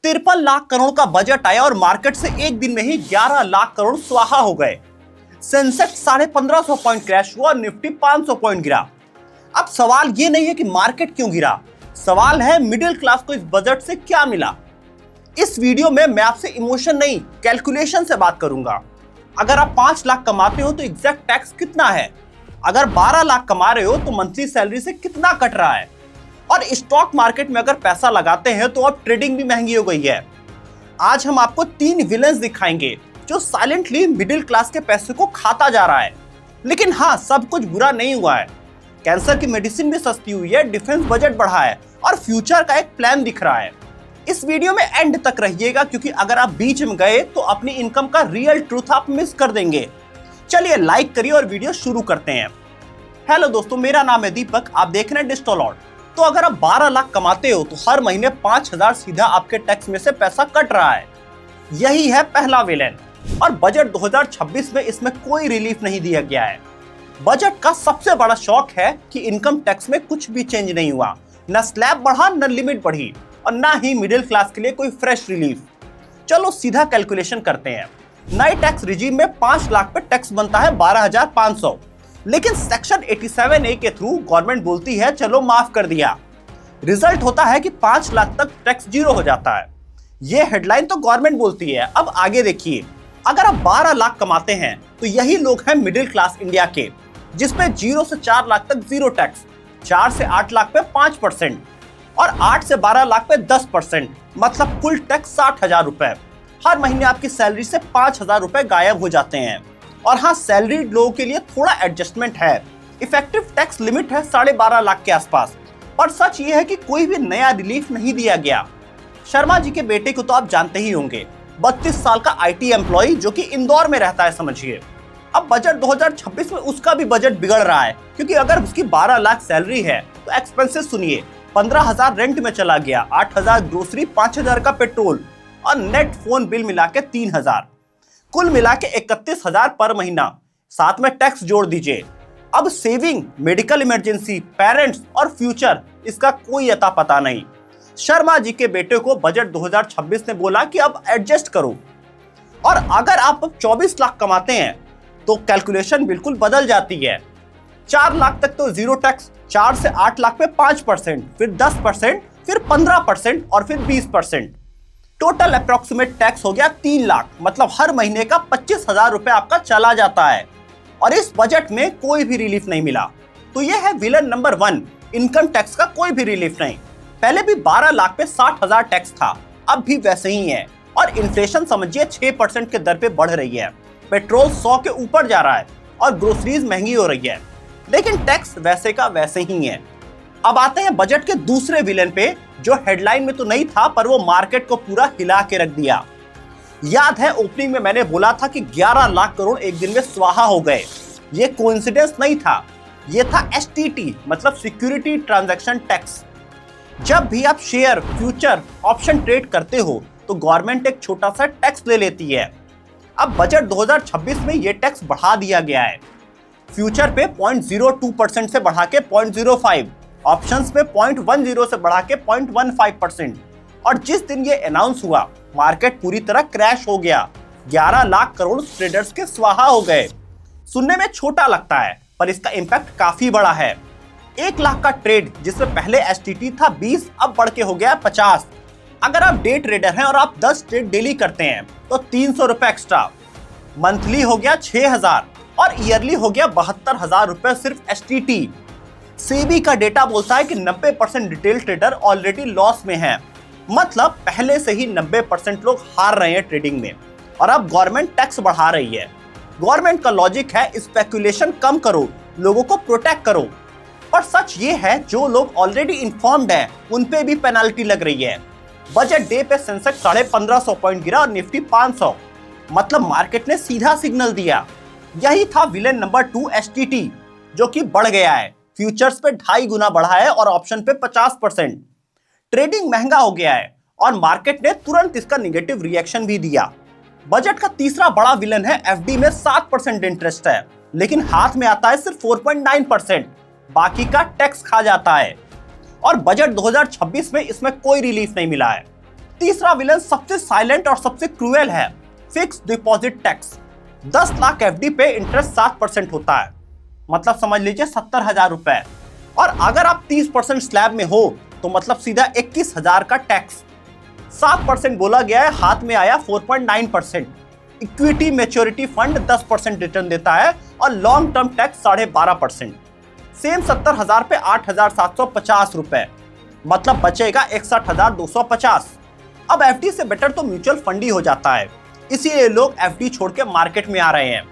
53 लाख करोड़ का बजट आया और मार्केट से एक दिन में ही 11 लाख करोड़ स्वाहा हो गए। सेंसेक्स 1550 पॉइंट क्रैश हुआ और निफ्टी 500 पॉइंट गिरा। अब सवाल ये नहीं है कि मार्केट क्यों गिरा, सवाल है मिडिल क्लास को इस बजट से क्या मिला। इस वीडियो में मैं आपसे इमोशन नहीं कैलकुलेशन से बात करूंगा। अगर आप 5 लाख कमाते हो तो एग्जैक्ट टैक्स कितना है, अगर 12 लाख कमा रहे हो तो मंथली सैलरी से कितना कट रहा है, और स्टॉक मार्केट में अगर पैसा लगाते हैं तो अब ट्रेडिंग भी महंगी हो गई है। आज हम आपको 3 विलेंस दिखाएंगे जो साइलेंटली मिडिल क्लास के पैसे को खाता जा रहा है। लेकिन हाँ, सब कुछ बुरा नहीं हुआ है। कैंसर की मेडिसिन भी सस्ती हुई है, डिफेंस बजट बढ़ा है और फ्यूचर का एक प्लान दिख रहा है। इस वीडियो में एंड तक रहिएगा, क्योंकि अगर आप बीच में गए तो अपनी इनकम का रियल ट्रूथ आप मिस कर देंगे। चलिए लाइक करिए और वीडियो शुरू करते हैं। हेलो दोस्तों, मेरा नाम है दीपक, आप देख रहे हैं डिजिटल। तो अगर आप 12 लाख कमाते हो तो हर महीने 5000 सीधा आपके टैक्स में से पैसा कट रहा है। यही है पहला विलेन। और बजट 2026 में इसमें कोई रिलीफ नहीं दिया गया है। बजट का सबसे बड़ा शौक है कि इनकम टैक्स में कुछ भी चेंज नहीं हुआ, न स्लैब बढ़ा न लिमिट बढ़ी, और ना ही मिडिल क्लास के लिए कोई फ्रेश रिलीफ। चलो सीधा कैलकुलेशन करते हैं। नए टैक्स रिजीम में 5 लाख पे टैक्स बनता है 12,500, लेकिन सेक्शन 87A के थ्रू गवर्नमेंट बोलती है चलो माफ कर दिया। रिजल्ट होता है कि 5 लाख तक टैक्स जीरो हो जाता है। ये हेडलाइन तो गवर्नमेंट बोलती है। अब आगे देखिए, अगर आप 12 लाख कमाते हैं तो यही लोग हैं मिडिल क्लास इंडिया के, जिसपे 0 से 4 लाख तक जीरो टैक्स, 4 से 8 लाख पे 5% और 8 से 12 लाख पे 10%, मतलब कुल टैक्स 60,000 रुपए। हर महीने आपकी सैलरी से 5,000 रुपए गायब हो जाते हैं। और हाँ, सैलरीड लोगों के लिए थोड़ा एडजस्टमेंट है। इफेक्टिव टैक्स लिमिट है 12.5 लाख के आसपास। और सच ये है कि कोई भी नया रिलीफ नहीं दिया गया। शर्मा जी के बेटे को तो आप जानते ही होंगे, 32 साल का IT एम्प्लॉय जो कि इंदौर में रहता है, समझिए। अब बजट 2026 में उसका भी बजट बिगड़ रहा है, क्योंकि अगर उसकी 12 लाख सैलरी है तो एक्सपेंसेस सुनिए, 15,000 रेंट में चला गया, 8,000 ग्रोसरी, 5,000 का पेट्रोल और नेट फोन बिल मिला के 3,000, कुल मिला के 31,000 पर महीना। साथ में टैक्स जोड़ दीजिए। अब सेविंग, मेडिकल इमरजेंसी, पेरेंट्स और फ्यूचर, इसका कोई अता पता नहीं। शर्मा जी के बेटे को बजट 2026 ने बोला कि अब एडजस्ट करो। और अगर आप 24 लाख कमाते हैं तो कैलकुलेशन बिल्कुल बदल जाती है। 4 लाख तक तो जीरो टैक्स, 4 से 8 लाख पे 5%, फिर 10%, फिर 15% और फिर 20%। टोटल अप्रोक्सीमेट टैक्स हो गया 3 लाख, मतलब हर महीने का 25,000 रुपए आपका चला जाता है। और इस बजट में कोई भी रिलीफ नहीं मिला। तो यह है विलन नंबर 1, इनकम टैक्स का कोई भी रिलीफ नहीं। पहले भी 12 लाख पे 60,000 टैक्स था, अब भी वैसे ही है। और इन्फ्लेशन समझिए 6% के दर पे बढ़ रही है। पेट्रोल 100 के ऊपर जा रहा है और ग्रोसरीज महंगी हो रही है, लेकिन टैक्स वैसे का वैसे ही है। अब आते हैं बजट के दूसरे विलेन पे, जो हेडलाइन में तो नहीं था पर वो मार्केट को पूरा हिला के रख दिया। याद है ओपनिंग में मैंने बोला था कि 11 लाख करोड़ एक दिन में स्वाहा हो गए। ये कोइंसिडेंस नहीं था, ये था STT, मतलब सिक्योरिटी ट्रांजैक्शन टैक्स। जब भी आप शेयर, फ्यूचर, ऑप्शन ट्रेड करते हो तो गवर्नमेंट एक छोटा सा टैक्स ले लेती है। अब बजट 2026 में ये टैक्स बढ़ा दिया गया है। फ्यूचर पे 0.02% से बढ़ा के 0.05, ऑप्शंस पे 0.10 से बढ़ा के 0.15%। और जिस दिन ये अनाउंस हुआ, मार्केट पूरी तरह क्रैश हो गया। 11 लाख करोड़ ट्रेडर्स के स्वाहा हो गए। सुनने में छोटा लगता है पर इसका इंपैक्ट काफी बड़ा है। 1 लाख का ट्रेड, जिसमें पहले STT था 20, अब बढ़ के हो गया 50। अगर आप डे ट्रेडर हैं और आप 10 ट्रेड डेली करते हैं तो 300 रुपए एक्स्ट्रा। मंथली हो गया 6,000 और ईयरली हो गया 72,000 रुपए सिर्फ STT। सेबी का डेटा बोलता है कि 90% रिटेल ट्रेडर ऑलरेडी लॉस में हैं। मतलब पहले से ही 90% लोग हार रहे हैं ट्रेडिंग में, और अब गवर्नमेंट टैक्स बढ़ा रही है। गवर्नमेंट का लॉजिक है स्पेकुलेशन कम करो, लोगों को प्रोटेक्ट करो। पर सच ये है, जो लोग ऑलरेडी इन्फॉर्म्ड हैं उन पे भी पेनल्टी लग रही है। बजट डे पे सेंसेक्स 1550 पॉइंट गिरा और निफ्टी 500, मतलब मार्केट ने सीधा सिग्नल दिया। यही था विलेन नंबर 2, STT, जो कि बढ़ गया है। फ्यूचर्स पे 2.5 गुना बढ़ा है और ऑप्शन पे 50%। ट्रेडिंग महंगा हो गया है और मार्केट ने तुरंत इसका निगेटिव रिएक्शन भी दिया। बजट का तीसरा बड़ा विलन है FD में 7% इंटरेस्ट है, लेकिन हाथ में आता है सिर्फ 4.9%, बाकी का टैक्स खा जाता है। और बजट 2026 में इसमें कोई रिलीफ नहीं मिला है। तीसरा विलन सबसे साइलेंट और सबसे क्रूएल है, fix deposit tax. 10 lakh FD पे इंटरेस्ट 7% होता है, मतलब समझ लीजिए 70,000 रुपए। और अगर आप 30% स्लैब में हो तो मतलब सीधा 21,000 का टैक्स। 7% बोला गया है, हाथ में आया 4.9%। इक्विटी मैच्योरिटी फंड 10% रिटर्न देता है और लॉन्ग टर्म टैक्स 12.5%। सेम 70,000 पे 8,750 रुपए, मतलब बचेगा 61,250। अब एफडी से बेटर तो म्यूचुअल फंड ही हो जाता है, इसीलिए लोग एफडी छोड़ के मार्केट में आ रहे हैं।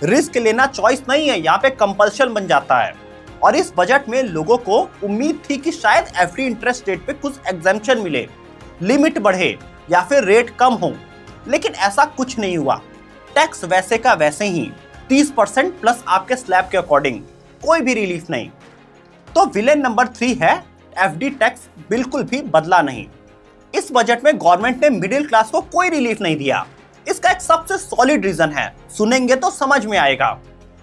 रिस्क लेना चॉइस नहीं है, यहाँ पे कंपल्शन बन जाता है। और इस बजट में लोगों को उम्मीद थी कि शायद एफडी इंटरेस्ट रेट पे कुछ एग्जेम्पशन मिले, लिमिट बढ़े या फिर रेट कम हो, लेकिन ऐसा कुछ नहीं हुआ। टैक्स वैसे का वैसे ही 30% प्लस आपके स्लैब के अकॉर्डिंग, कोई भी रिलीफ नहीं। तो विलेन नंबर 3 है एफडी टैक्स बिल्कुल भी बदला नहीं। इस बजट में गवर्नमेंट ने मिडिल क्लास को कोई रिलीफ नहीं दिया। इसका एक सबसे सॉलिड रीजन है, सुनेंगे तो समझ में आएगा।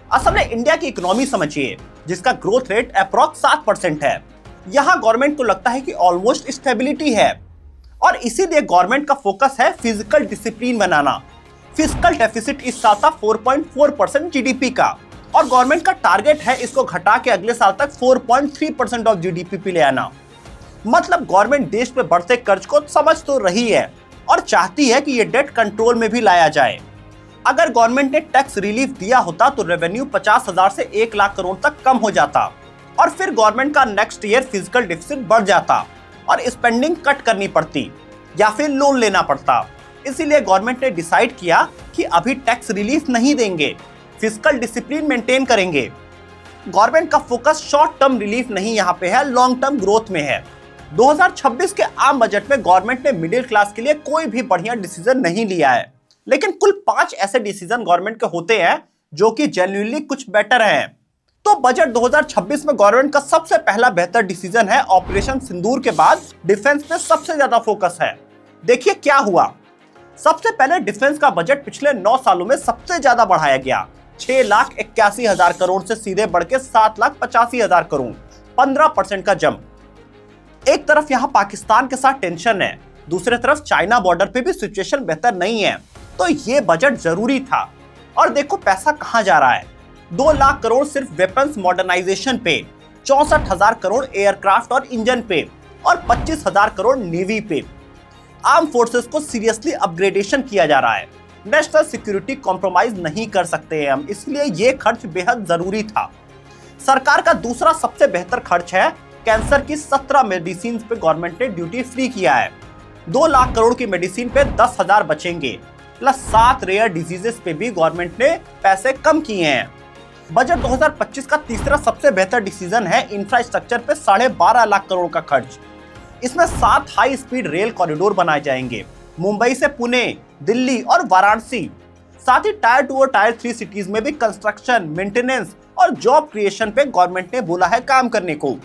असल में इंडिया की इकोनॉमी समझिए, जिसका ग्रोथ रेट अप्रॉक्स 7% है। यहाँ गवर्नमेंट को लगता है कि ऑलमोस्ट स्टेबिलिटी है और इसीलिए गवर्नमेंट का फोकस है फिजिकल डिसिप्लिन बनाना। फिस्कल डेफिसिट इस साल था 4.4% जीडीपी का और गवर्नमेंट का टारगेट है इसको घटा के अगले साल तक 4.3% ऑफ जीडीपी पे ले आना। मतलब गवर्नमेंट देश पे बढ़ते कर्ज को समझ तो रही है और चाहती है कि ये डेट कंट्रोल में भी लाया जाए। अगर गवर्नमेंट ने टैक्स रिलीफ दिया होता तो रेवेन्यू 50,000 से 1 लाख करोड़ तक कम हो जाता और फिर गवर्नमेंट का नेक्स्ट ईयर फिजिकल डेफिसिट बढ़ जाता और स्पेंडिंग कट करनी पड़ती या फिर लोन लेना पड़ता। इसीलिए गवर्नमेंट ने डिसाइड किया कि अभी टैक्स रिलीफ नहीं देंगे, फिजिकल डिसिप्लिन मेंटेन करेंगे। गवर्नमेंट का फोकस शॉर्ट टर्म रिलीफ नहीं यहाँ पे है, लॉन्ग टर्म ग्रोथ में है। 2026 के आम बजट में गवर्नमेंट ने मिडिल क्लास के लिए कोई भी बढ़िया डिसीजन नहीं लिया है, लेकिन कुल 5 ऐसे डिसीजन गवर्नमेंट के होते हैं जो कि जेन्युइनली कुछ बेटर हैं। तो बजट 2026 में गवर्नमेंट का सबसे पहला बेहतर डिसीजन है, ऑपरेशन सिंदूर के बाद डिफेंस पे सबसे ज्यादा फोकस है। देखिए क्या हुआ। सबसे पहले डिफेंस का बजट पिछले 9 सालों में सबसे ज्यादा बढ़ाया गया। 6,81,000 करोड़ से सीधे बढ़ के 7,85,000 करोड़, 15% का जंप। एक तरफ यहाँ पाकिस्तान के साथ टेंशन है, दूसरी तरफ चाइना बॉर्डर पे भी सिचुएशन बेहतर नहीं है, तो ये बजट जरूरी था। और देखो पैसा कहाँ जा रहा है। 2 लाख करोड़ सिर्फ वेपन्स मॉडर्नाइजेशन पे, 64,000 करोड़ एयरक्राफ्ट और इंजन पे और 25,000 करोड़ नेवी पे। आर्म फोर्सेस को सीरियसली अपग्रेडेशन किया जा रहा है। नेशनल सिक्योरिटी कॉम्प्रोमाइज नहीं कर सकते हैं हम, इसलिए ये खर्च बेहद जरूरी था। सरकार का दूसरा सबसे बेहतर खर्च है कैंसर की 17 मेडिसिन पे गवर्नमेंट ने ड्यूटी फ्री किया है। 2 लाख करोड़ की मेडिसिन पे 10,000 बचेंगे, प्लस 7 रेयर डिजीजेस पे भी गवर्नमेंट ने पैसे कम किए हैं। बजट 2025 का तीसरा सबसे बेहतर डिसीजन है इंफ्रास्ट्रक्चर पे 12.5 लाख करोड़ का खर्च। इसमें 7 हाई स्पीड रेल कॉरिडोर बनाए जाएंगे, मुंबई से पुणे, दिल्ली और वाराणसी। साथ ही टायर 2 और टायर 3 सिटीज में भी कंस्ट्रक्शन, मेंटेनेंस और जॉब क्रिएशन पे गवर्नमेंट ने बोला है काम करने को।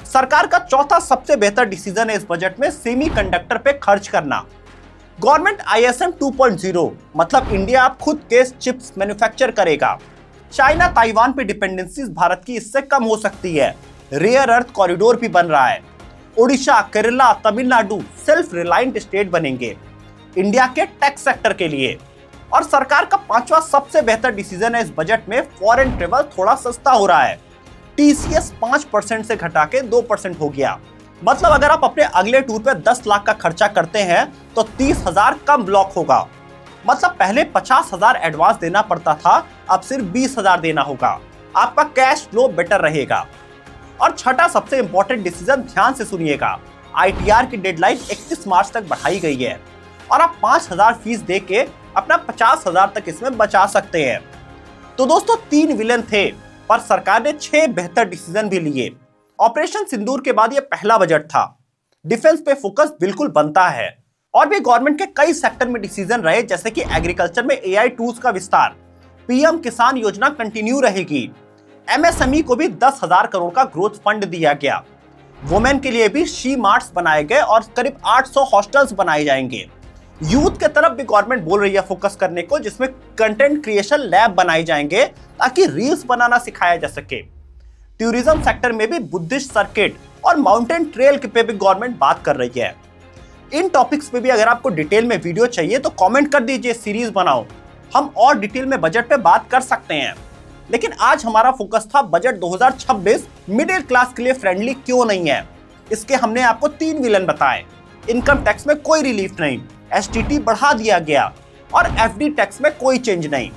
सरकार का चौथा सबसे बेहतर डिसीजन है इस बजट में सेमीकंडक्टर पे खर्च करना। गवर्नमेंट ISM 2.0 मतलब इंडिया अब खुद के चिप्स मैन्युफैक्चर करेगा। चाइना ताइवान पे डिपेंडेंसी भारत की इससे कम हो सकती है। रेयर अर्थ कॉरिडोर भी बन रहा है। Odisha, Kerala, Tamil Nadu self reliant state बनेंगे इंडिया के टेक सेक्टर के लिए। और सरकार का पांचवा सबसे बेहतर डिसीजन है इस बजट में फॉरेन ट्रेवल थोड़ा सस्ता हो रहा है। TCS 5% से घटा के 2% हो गया। मतलब अगर आप अपने अगले टूर पे 10 लाख का खर्चा करते हैं तो 30,000 कम ब्लॉक होगा। मतलब पहले 50,000 एडवांस देना पड़ता था, अब सिर्फ 20,000 देना होगा। आपका कैश फ्लो बेटर रहेगा। और छठा सबसे इंपॉर्टेंट डिसीजन, ध्यान से सुनिएगा, ITR की डेडलाइन 31 मार्च तक बढ़ाई गई है और आप 5,000 फीस दे के अपना 50,000 तक इसमें बचा सकते हैं। तो दोस्तों 3 विलेन थे पर सरकार ने 6 बेहतर डिसीजन भी लिए। ऑपरेशन सिंदूर के बाद यह पहला बजट था। डिफेंस पे फोकस बिल्कुल बनता है। और भी गवर्नमेंट के कई सेक्टर में डिसीजन रहे, जैसे कि एग्रीकल्चर में AI टूल्स का विस्तार, PM किसान योजना कंटिन्यू रहेगी। MSME को भी 10,000 करोड़ का ग्रोथ फंड दिया गया। वुमेन के लिए भी शी मार्ट्स बनाए गए और करीब 800 हॉस्टल्स बनाए जाएंगे। यूथ के तरफ भी गवर्नमेंट बोल रही है फोकस करने को, जिसमें कंटेंट क्रिएशन लैब बनाए जाएंगे ताकि रील्स बनाना सिखाया जा सके। टूरिज्म सेक्टर में भी बुद्धिस्ट सर्किट और माउंटेन ट्रेल पे भी गवर्नमेंट बात कर रही है। इन टॉपिक्स पे भी अगर आपको डिटेल में वीडियो चाहिए तो कमेंट कर दीजिए, सीरीज बनाओ, हम और डिटेल में बजट पे बात कर सकते हैं। लेकिन आज हमारा फोकस था बजट 2026 मिडिल क्लास के लिए फ्रेंडली क्यों नहीं है। इसके हमने आपको 3 विलन बताए। इनकम टैक्स में कोई रिलीफ नहीं, एसटीटी बढ़ा दिया गया और एफडी टैक्स में कोई चेंज नहीं।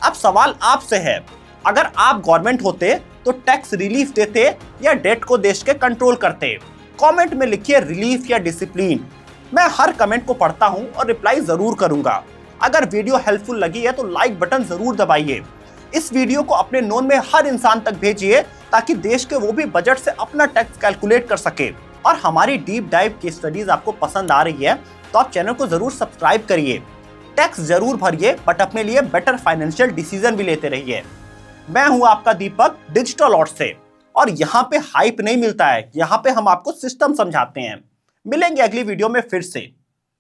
अब सवाल आपसे है, अगर आप गवर्नमेंट होते तो टैक्स रिलीफ देते या डेट को देश के कंट्रोल करते? कमेंट में लिखिए रिलीफ या डिसिप्लिन। मैं हर कमेंट को पढ़ता हूं और रिप्लाई जरूर करूंगा। अगर वीडियो हेल्पफुल लगी है तो लाइक बटन जरूर दबाइए। इस वीडियो को अपने नोन में हर इंसान तक भेजिए ताकि देश के वो भी बजट से अपना टैक्स कैलकुलेट कर सके। और हमारी डीप डाइव की स्टडीज आपको पसंद आ रही है तो आप चैनल को जरूर सब्सक्राइब करिए। टैक्स जरूर भरिए बट अपने लिए बेटर फाइनेंशियल डिसीजन भी लेते रहिए। मैं हूं आपका दीपक डिजिटल ऑट से, और यहाँ पे हाइप नहीं मिलता है, यहाँ पे हम आपको सिस्टम समझाते हैं। मिलेंगे अगली वीडियो में फिर से।